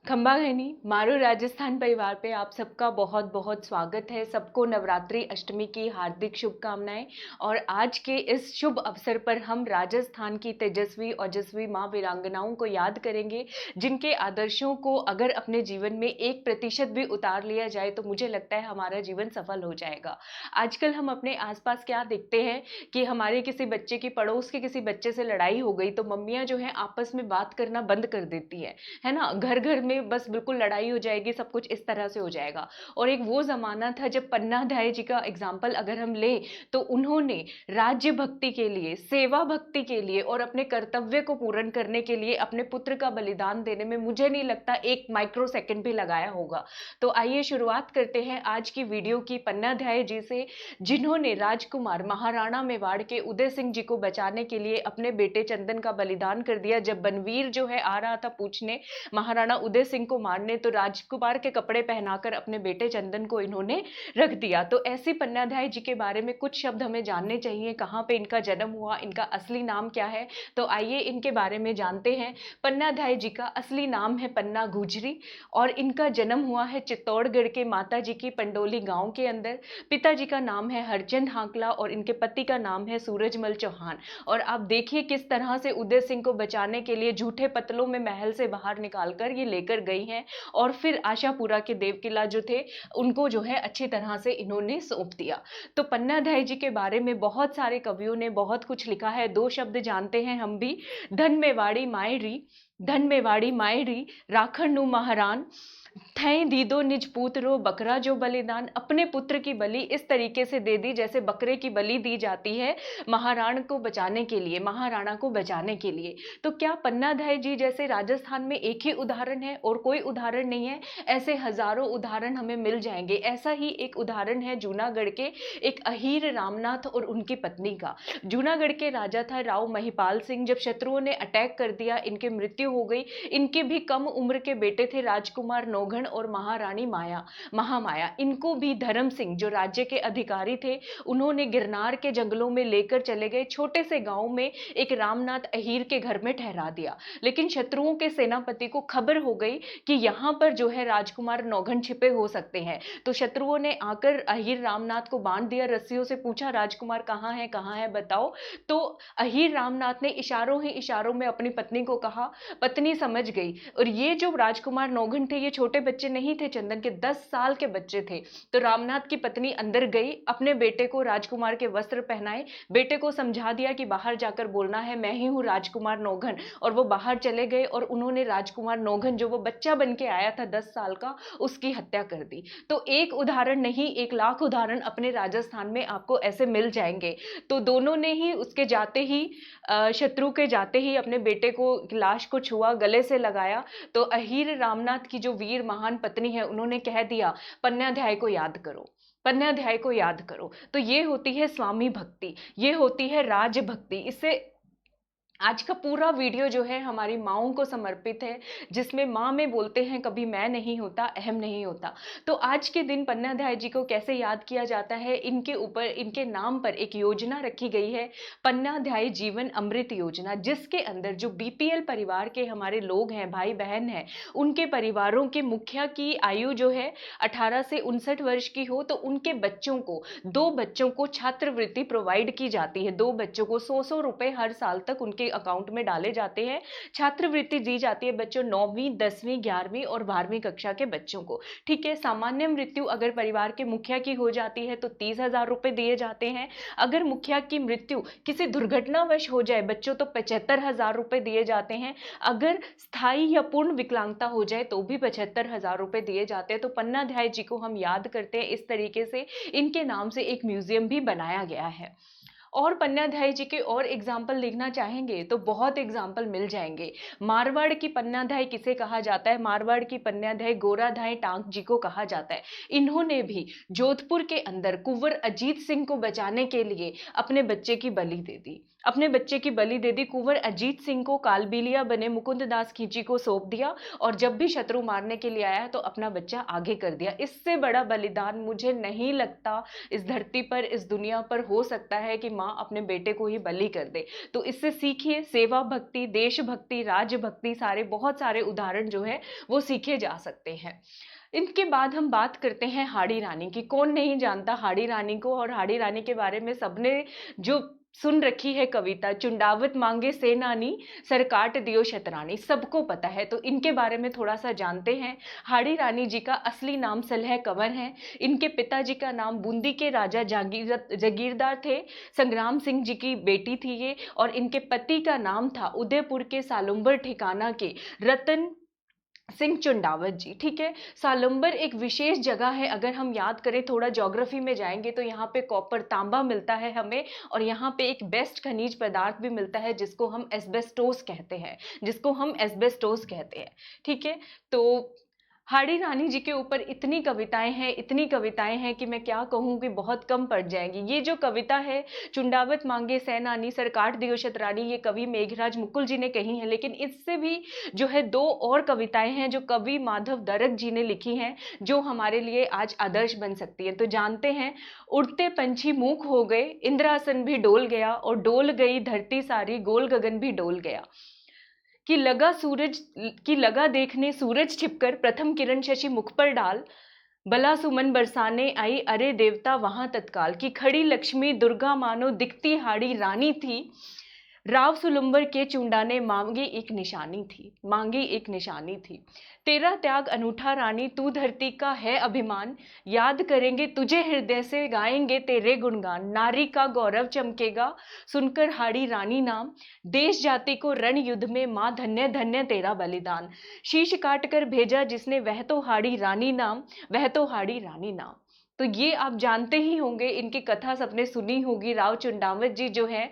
खंबा घनी मारू राजस्थान परिवार पे आप सबका बहुत बहुत स्वागत है। सबको नवरात्रि अष्टमी की हार्दिक शुभकामनाएं। और आज के इस शुभ अवसर पर हम राजस्थान की तेजस्वी ओजस्वी माँ वीरांगनाओं को याद करेंगे, जिनके आदर्शों को अगर अपने जीवन में 1% भी उतार लिया जाए तो मुझे लगता है हमारा जीवन सफल हो जाएगा। आजकल हम अपने आसपास क्या देखते हैं कि हमारे किसी बच्चे की, पड़ोस के किसी बच्चे से लड़ाई हो गई तो मम्मियाँ जो है आपस में बात करना बंद कर देती है ना। घर घर में बस बिल्कुल लड़ाई हो जाएगी, सब कुछ इस तरह से हो जाएगा। और एक वो जमाना था जब पन्ना धाय जी का एग्जाम्पल अगर हम लें तो उन्होंने राज्य भक्ति के लिए, सेवा भक्ति के लिए और अपने कर्तव्य को पूर्ण करने के लिए अपने पुत्र का बलिदान देने में मुझे नहीं लगता एक माइक्रो सेकंड भी लगाया होगा। तो आइए शुरुआत करते हैं आज की वीडियो की पन्ना धाय जी से, जिन्होंने राजकुमार महाराणा मेवाड़ के उदय सिंह जी को बचाने के लिए अपने बेटे चंदन का बलिदान कर दिया। जब बनवीर जो है आ रहा था पूछने महाराणा उदय सिंह को मारने, तो राजकुमार के कपड़े पहनाकर अपने बेटे चंदन को इन्होंने रख दिया। तो ऐसी पन्नाधाय जी के बारे में कुछ शब्द हमें जानने चाहिए। कहाँ पे इनका जन्म हुआ, इनका असली नाम क्या है, तो आइए इनके बारे में जानते हैं। पन्नाधाय जी का असली नाम है पन्ना गुजरी और इनका जन्म हुआ है चित्तौड़गढ़ के माता जी की पंडोली गांव के अंदर। पिताजी का नाम है हरचंद हांकला और इनके पति का नाम है सूरजमल चौहान। और आप देखिए किस तरह से उदय सिंह को बचाने के लिए झूठे पतलों में महल से बाहर निकालकर ये लेकर गई हैं और फिर आशापुरा के देव किला जो थे उनको जो है अच्छी तरह से इन्होंने सौंप दिया। तो पन्नाधाय जी के बारे में बहुत सारे कवियों ने बहुत कुछ लिखा है। दो शब्द जानते हैं हम भी, धन मेवाड़ी मायरी, धन मेवाड़ी मायरी राखण नु महारान थई दीदो निज पुत्रो बकरा जो बलिदान। अपने पुत्र की बलि इस तरीके से दे दी जैसे बकरे की बलि दी जाती है महाराण को बचाने के लिए, महाराणा को बचाने के लिए। तो क्या पन्नाधाय जी जैसे राजस्थान में एक ही उदाहरण है और कोई उदाहरण नहीं है? ऐसे हजारों उदाहरण हमें मिल जाएंगे। ऐसा ही एक उदाहरण है जूनागढ़ के एक अहीर रामनाथ और उनकी पत्नी का। जूनागढ़ के राजा था राव महिपाल सिंह। जब शत्रुओं ने अटैक कर दिया, इनकी मृत्यु हो गई। इनके भी कम उम्र के बेटे थे राजकुमार नौघन और महारानी माया, महामाया। इनको भी धर्म सिंह जो राज्य के अधिकारी थे उन्होंने गिरनार के जंगलों में लेकर चले गए। छोटे से गांव में एक रामनाथ अहीर के घर में ठहरा दिया। लेकिन शत्रुओं के सेनापति को खबर हो गई कि यहां पर जो है राजकुमार नौघन छिपे हो सकते हैं। तो शत्रुओं ने आकर अहीर रामनाथ को बांध दिया, रस्सियों से पूछा राजकुमार कहाँ है बताओ। तो अहीर रामनाथ ने इशारों ही इशारों में अपनी पत्नी को कहा। पत्नी समझ गई। और ये जो राजकुमार नौघन थे ये छोटे बच्चे नहीं थे, चंदन के 10 साल के बच्चे थे। तो रामनाथ की पत्नी अंदर गई, अपने बेटे को राजकुमार के वस्त्र पहनाए, बेटे को समझा दिया कि बाहर जाकर बोलना है मैं ही हूं राजकुमार नौघन। और वो बाहर चले गए और उन्होंने राजकुमार नौघन जो वो बच्चा बन के आया था 10 साल का, उसकी हत्या कर दी। तो एक उदाहरण नहीं, 1 लाख उदाहरण अपने राजस्थान में आपको ऐसे मिल जाएंगे। तो दोनों ने ही उसके जाते ही, शत्रु के जाते ही अपने बेटे को, लाश को छुआ, गले से लगाया। तो अहीर रामनाथ की जो वीर महान पत्नी है उन्होंने कह दिया पन्नाध्याय को याद करो, पन्नाध्याय को याद करो। तो ये होती है स्वामी भक्ति, ये होती है राज भक्ति। इससे आज का पूरा वीडियो जो है हमारी माँओं को समर्पित है, जिसमें माँ में बोलते हैं कभी मैं नहीं होता, अहम नहीं होता। तो आज के दिन पन्नाधाय जी को कैसे याद किया जाता है, इनके ऊपर, इनके नाम पर एक योजना रखी गई है, पन्नाधाय जीवन अमृत योजना, जिसके अंदर जो बीपीएल परिवार के हमारे लोग हैं, भाई बहन हैं, उनके परिवारों के मुखिया की आयु जो है 18 से 59 वर्ष की हो, तो उनके बच्चों को, 2 बच्चों को छात्रवृत्ति प्रोवाइड की जाती है। 2 बच्चों को 100 रुपए हर साल तक उनके अकाउंट में डाले जाते हैं। छात्रवृत्ति दी जाती है बच्चों 9वीं 10वीं 11वीं और 12वीं कक्षा के बच्चों को। ठीक है, सामान्य मृत्यु अगर परिवार के मुखिया की हो जाती है तो 30,000 रुपए दिए जाते हैं। अगर मुखिया की मृत्यु किसी दुर्घटनावश हो जाए बच्चों, तो 75,000 रुपए दिए जाते हैं। अगर स्थायी या पूर्ण विकलांगता हो जाए तो भी 75,000 रुपए दिए जाते हैं। तो पन्नाधाय जी को हम याद करते हैं इस तरीके से। इनके नाम से एक म्यूजियम भी बनाया गया है। और पन्नाधाय जी के और एग्जाम्पल देखना चाहेंगे तो बहुत एग्जाम्पल मिल जाएंगे। मारवाड़ की पन्नाधाय किसे कहा जाता है? मारवाड़ की पन्नाधाय गोराधाय टांक जी को कहा जाता है। इन्होंने भी जोधपुर के अंदर कुंवर अजीत सिंह को बचाने के लिए अपने बच्चे की बलि दे दी, अपने बच्चे की बलि दे दी, कुंवर अजीत सिंह को कालबेलिया बने मुकुंद दास खींची को सौंप दिया, और जब भी शत्रु मारने के लिए आया तो अपना बच्चा आगे कर दिया। इससे बड़ा बलिदान मुझे नहीं लगता इस धरती पर, इस दुनिया पर हो सकता है कि माँ अपने बेटे को ही बलि कर दे। तो इससे सीखिए, सेवा भक्ति, देशभक्ति, राजभक्ति, सारे बहुत सारे उदाहरण जो है वो सीखे जा सकते हैं। इनके बाद हम बात करते हैं हाड़ी रानी की। कौन नहीं जानता हाड़ी रानी को, और हाड़ी रानी के बारे में सबने जो सुन रखी है कविता, चुंडावत मांगे सेनानी, सरकाट दियो शतरानी, सबको पता है। तो इनके बारे में थोड़ा सा जानते हैं। हाड़ी रानी जी का असली नाम सलह कंवर है। इनके पिताजी का नाम बूंदी के राजा जागीरदार थे, संग्राम सिंह जी की बेटी थी ये, और इनके पति का नाम था उदयपुर के सालुम्बर ठिकाना के रतन सिंह चुंडावत जी। ठीक है, सालुम्बर एक विशेष जगह है, अगर हम याद करें, थोड़ा ज्योग्राफी में जाएंगे तो यहाँ पे कॉपर तांबा मिलता है हमें, और यहाँ पे एक बेस्ट खनिज पदार्थ भी मिलता है जिसको हम एस्बेस्टोस कहते हैं, ठीक है। तो हाड़ी रानी जी के ऊपर इतनी कविताएं हैं कि मैं क्या कहूँ कि बहुत कम पड़ जाएंगी। ये जो कविता है, चुंडावत मांगे सैनानी, सरकाट दियो शतरानी, ये कवि मेघराज मुकुल जी ने कही है। लेकिन इससे भी जो है दो और कविताएं हैं जो कवि माधव दरक जी ने लिखी हैं, जो हमारे लिए आज आदर्श बन सकती है। तो जानते हैं, उड़ते पंछी मूक हो गए, इंद्रासन भी डोल गया, और डोल गई धरती सारी, गोल गगन भी डोल गया। कि लगा देखने सूरज छिपकर, प्रथम किरण शशि मुख पर डाल, बला सुमन बरसाने आई, अरे देवता वहां तत्काल। की खड़ी लक्ष्मी दुर्गा मानो दिखती हाड़ी रानी थी, राव सुलुम्बर के चुंडाने मांगी एक निशानी थी। तेरा त्याग अनूठा रानी, तू धरती का है अभिमान, याद करेंगे तुझे हृदय से, गाएंगे तेरे गुणगान। नारी का गौरव चमकेगा सुनकर हाड़ी रानी नाम, देश जाति को रण युद्ध में माँ धन्य धन्य तेरा बलिदान। शीश काट कर भेजा जिसने, वह तो हाड़ी रानी नाम। तो ये आप जानते ही होंगे, इनकी कथा सबने सुनी होगी। राव चुंडावत जी जो है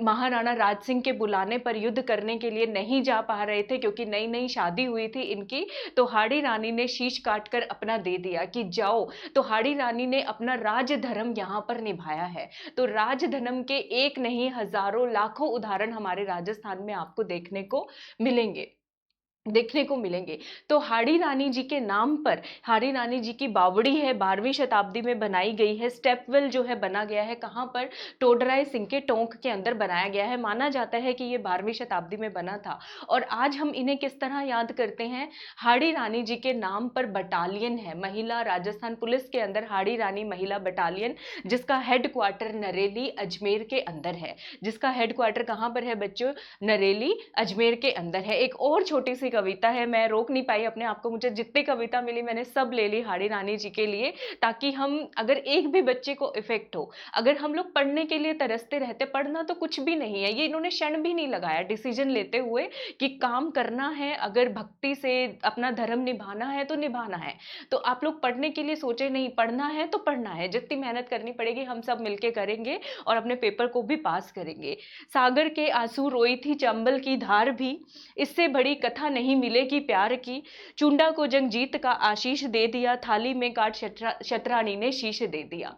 महाराणा राज सिंह के बुलाने पर युद्ध करने के लिए नहीं जा पा रहे थे, क्योंकि नई नई शादी हुई थी इनकी। तो हाड़ी रानी ने शीश काट कर अपना दे दिया कि जाओ। तो हाड़ी रानी ने अपना राज धर्म यहाँ पर निभाया है। तो राज धर्म के एक नहीं, हजारों लाखों उदाहरण हमारे राजस्थान में आपको देखने को मिलेंगे। तो हाड़ी रानी जी के नाम पर हाड़ी रानी जी की बावड़ी है, 12वीं शताब्दी में बनाई गई है। स्टेपवेल जो है बना गया है, कहाँ पर, टोडराय सिंह के टोंक के अंदर बनाया गया है। माना जाता है कि ये 12वीं शताब्दी में बना था। और आज हम इन्हें किस तरह याद करते हैं, हाड़ी रानी जी के नाम पर बटालियन है, महिला राजस्थान पुलिस के अंदर हाड़ी रानी महिला बटालियन, जिसका हेडक्वार्टर नरेली अजमेर के अंदर है। जिसका हेडक्वार्टर कहाँ पर है बच्चों, नरेली अजमेर के अंदर है। एक और छोटी सी कविता है, मैं रोक नहीं पाई अपने आप को, मुझे जितनी कविता मिली मैंने सब ले ली हाड़ी रानी जी के लिए, ताकि हम, अगर एक भी बच्चे को इफेक्ट हो, अगर हम लोग पढ़ने के लिए तरसते रहते, पढ़ना तो कुछ भी नहीं है, ये इन्होंने क्षण भी नहीं लगाया डिसीजन लेते हुए कि काम करना है, अगर भक्ति से अपना धर्म निभाना है तो निभाना है। तो आप लोग पढ़ने के लिए सोचे नहीं, पढ़ना है तो पढ़ना है, जितनी मेहनत करनी पड़ेगी हम सब मिलके करेंगे और अपने पेपर को भी पास करेंगे। सागर के आंसू रोई थी चंबल की धार भी, इससे बड़ी कथा नहीं मिलेगी प्यार की, चुंडा को जंग जीत का आशीष दे दिया, थाली में काट शतरानी ने शीश दे दिया।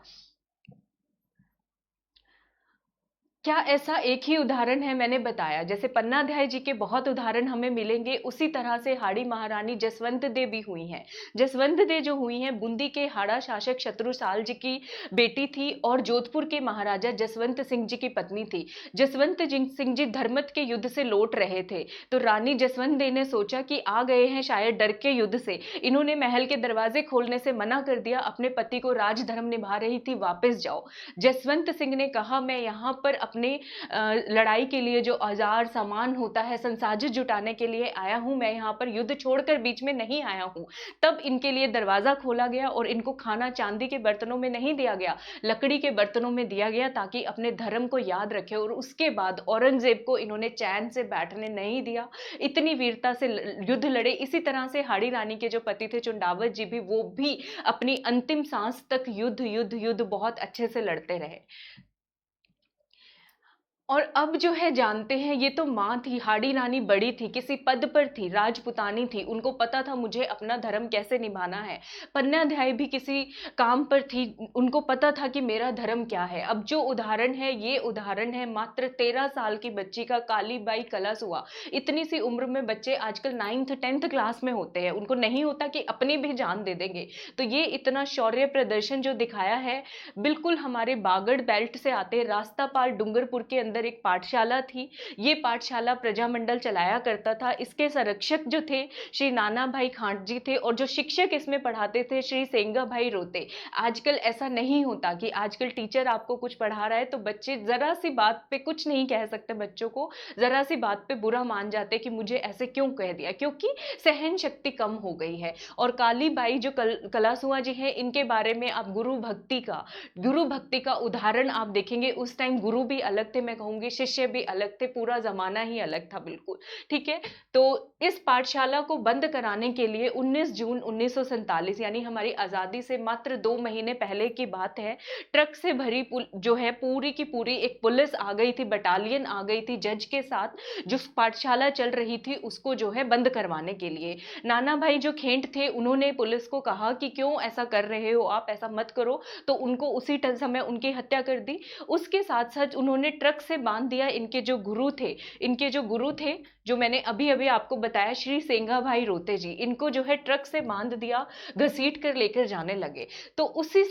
क्या ऐसा एक ही उदाहरण है, मैंने बताया जैसे पन्नाध्याय जी के बहुत उदाहरण हमें मिलेंगे, उसी तरह से हाड़ी महारानी जसवंत दे भी हुई हैं। जसवंत दे जो हुई हैं, बूंदी के हाड़ा शासक शत्रुसाल जी की बेटी थी और जोधपुर के महाराजा जसवंत सिंह जी की पत्नी थी। जसवंत सिंह जी धर्मत के युद्ध से लौट रहे थे, तो रानी जसवंत दे ने सोचा कि आ गए हैं शायद डर के युद्ध से, इन्होंने महल के दरवाजे खोलने से मना कर दिया। अपने पति को राजधर्म निभा रही थी, वापस जाओ। जसवंत सिंह ने कहा, मैं यहाँ पर अपने लड़ाई के लिए जो औजार सामान होता है, संसाधन जुटाने के लिए आया हूं, मैं यहाँ पर युद्ध छोड़कर बीच में नहीं आया हूं। तब इनके लिए दरवाजा खोला गया और इनको खाना चांदी के बर्तनों में नहीं दिया गया, लकड़ी के बर्तनों में दिया गया, ताकि अपने धर्म को याद रखे। और उसके बाद औरंगजेब को इन्होंने चैन से बैठने नहीं दिया, इतनी वीरता से युद्ध लड़े। इसी तरह से हाड़ी रानी के जो पति थे चुंडावत जी भी, वो भी अपनी अंतिम सांस तक युद्ध युद्ध युद्ध बहुत अच्छे से लड़ते रहे। और अब जो है जानते हैं, ये तो माँ थी, हाड़ी रानी बड़ी थी, किसी पद पर थी, राजपुतानी थी, उनको पता था मुझे अपना धर्म कैसे निभाना है। पन्नाध्याय भी किसी काम पर थी, उनको पता था कि मेरा धर्म क्या है। अब जो उदाहरण है, ये उदाहरण है मात्र 13 साल की बच्ची का, कालीबाई कलसुआ। इतनी सी उम्र में बच्चे आजकल 9th 10th क्लास में होते हैं, उनको नहीं होता कि अपनी भी जान दे देंगे। तो ये इतना शौर्य प्रदर्शन जो दिखाया है, बिल्कुल हमारे बागड़ बेल्ट से आते रास्ता पाल डूंगरपुर के अंदर एक पाठशाला थी। ये पाठशाला प्रजामंडल चलाया करता था। इसके संरक्षक जो थे श्री नाना भाई खांट जी थे, और जो शिक्षक इसमें पढ़ाते थे श्री सेंगा भाई रोते। आजकल ऐसा नहीं होता कि आजकल टीचर आपको कुछ पढ़ा रहा है तो बच्चे जरा सी बात पे कुछ नहीं कह सकते, बच्चों को जरा सी बात पे बुरा मान जाते कि मुझे ऐसे क्यों कह दिया, क्योंकि सहन शक्ति कम हो गई है। और कालीबाई जो कलासुआ जी हैं, इनके बारे में आप गुरु भक्ति का उदाहरण आप देखेंगे। उस टाइम गुरु भी अलग थे, मैं कहूंगी शिष्य भी अलग थे, पूरा जमाना ही अलग था, बिल्कुल ठीक है। तो इस पाठशाला को बंद कराने के लिए 19 जून 1947 यानी हमारी आजादी से मात्र 2 महीने पहले की बात है, ट्रक से भरी जो है पूरी की पूरी एक पुलिस आ गई थी, बटालियन आ गई थी जज के साथ, जो पाठशाला चल रही थी उसको जो है बंद करवाने के लिए। नाना भाई जो खेंट थे, उन्होंने पुलिस को कहा कि क्यों ऐसा कर रहे हो आप, ऐसा मत करो, तो उनको उसी समय उनकी हत्या कर दी। उसके साथ साथ उन्होंने ट्रक से बांध दिया इनके जो गुरु थे, जो मैंने अभी अभी आपको बताया, श्री सेंगा भाई रोते जी, इनको जो है ट्रक से बांध दिया, घसीट कर लेकर जाने लगे। तो उसी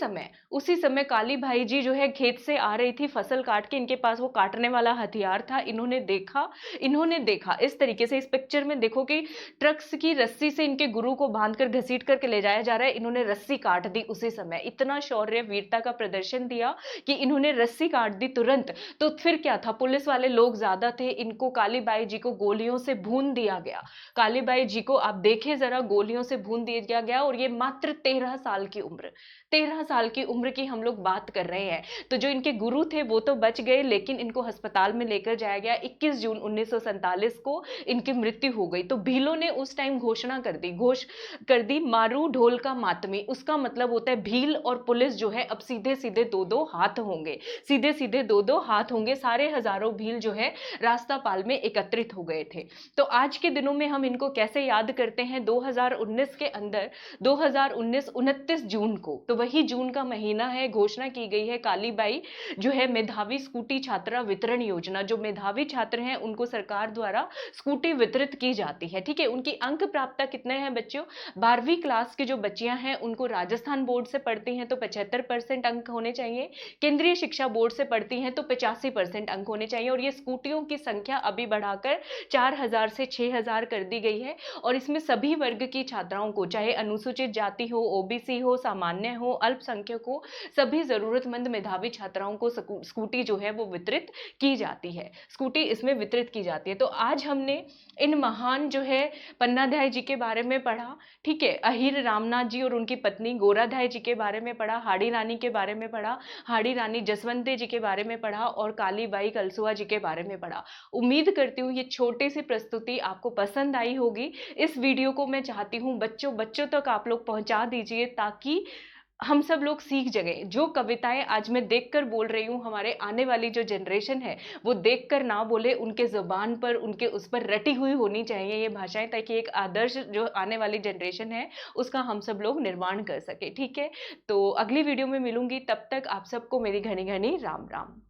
समय काली भाई जी जो है खेत से आ रही थी फसल काट के, इनके पास वो काटने वाला हथियार था। इन्होंने देखा इस तरीके से, इस पिक्चर में देखो कि ट्रक की रस्सी से इनके गुरु को बांधकर घसीट करके ले जाया जा रहा है, इन्होंने रस्सी काट दी उसी समय। इतना शौर्य वीरता का प्रदर्शन दिया कि इन्होंने रस्सी काट दी तुरंत। तो फिर क्या था, पुलिस वाले लोग ज्यादा थे, इनको कालीबाई जी को गोलियों से भून दिया गया। कालीबाई जी को आप देखें जरा, गोलियों से भून दिया गया, और ये मात्र 13 साल की उम्र, 13 साल की उम्र की हम लोग बात कर रहे हैं। तो जो इनके गुरु थे वो तो बच गए, लेकिन इनको अस्पताल में लेकर जाया गया। 21 जून 1947 को इनकी मृत्यु हो गई। तो भीलों ने उस टाइम घोषणा कर दी मारू ढोल का मातमी। उसका मतलब होता है भील और पुलिस जो है अब सीधे सीधे दो दो हाथ होंगे, सीधे सीधे दो दो हाथ होंगे। सारे हजारों भील जो है रास्तापाल में एकत्रित हो गए थे। तो आज के दिनों में हम इनको कैसे याद करते हैं, 2019 के अंदर, 2019 29 जून को, तो वही जून का महीना है, घोषणा की गई है कालीबाई जो है मेधावी स्कूटी छात्रा वितरण योजना। जो मेधावी छात्र हैं उनको सरकार द्वारा स्कूटी वितरित की जाती है, ठीक है। उनकी अंक प्राप्तता कितने हैं बच्चों, 12वीं क्लास की जो बच्चियां हैं उनको राजस्थान बोर्ड से पढ़ती हैं तो 75% अंक होने चाहिए, केंद्रीय शिक्षा बोर्ड से पढ़ती हैं तो 85% अंक होने चाहिए। और ये स्कूटियों की संख्या अभी बढ़ाकर 4000 से 6000 कर दी गई है। और इसमें सभी वर्ग की छात्राओं को, चाहे अनुसूचित जाति हो, ओबीसी हो, सामान्य हो, अल्पसंख्यक हो, सभी जरूरतमंद मेधावी छात्राओं को स्कूटी जो है वो वितरित की जाती है, स्कूटी इसमें वितरित की जाती है। तो आज हमने इन महान जो है पन्नाध्याय जी के बारे में पढ़ा, ठीक है। अहिर रामनाथ जी और उनकी पत्नी गोराध्याय जी के बारे में पढ़ा, हाड़ी रानी के बारे में पढ़ा, हाड़ी रानी जसवंते जी के बारे में पढ़ा, और कालीबाई कलसुआ जी के बारे में पढ़ा। उम्मीद करती हूँ ये छोटी सी प्रस्तुति आपको पसंद आई होगी। इस वीडियो को मैं चाहती हूँ बच्चों तक आप लोग पहुंचा दीजिए, ताकि हम सब लोग सीख जगें। जो कविताएं आज मैं देखकर बोल रही हूँ, हमारे आने वाली जो जनरेशन है वो देखकर ना बोले, उनके जुबान पर, उनके उस पर रटी हुई होनी चाहिए ये भाषाएं, ताकि एक आदर्श जो आने वाली जनरेशन है उसका हम सब लोग निर्माण कर सके, ठीक है। तो अगली वीडियो में मिलूंगी, तब तक आप सबको मेरी घनी घनी राम राम।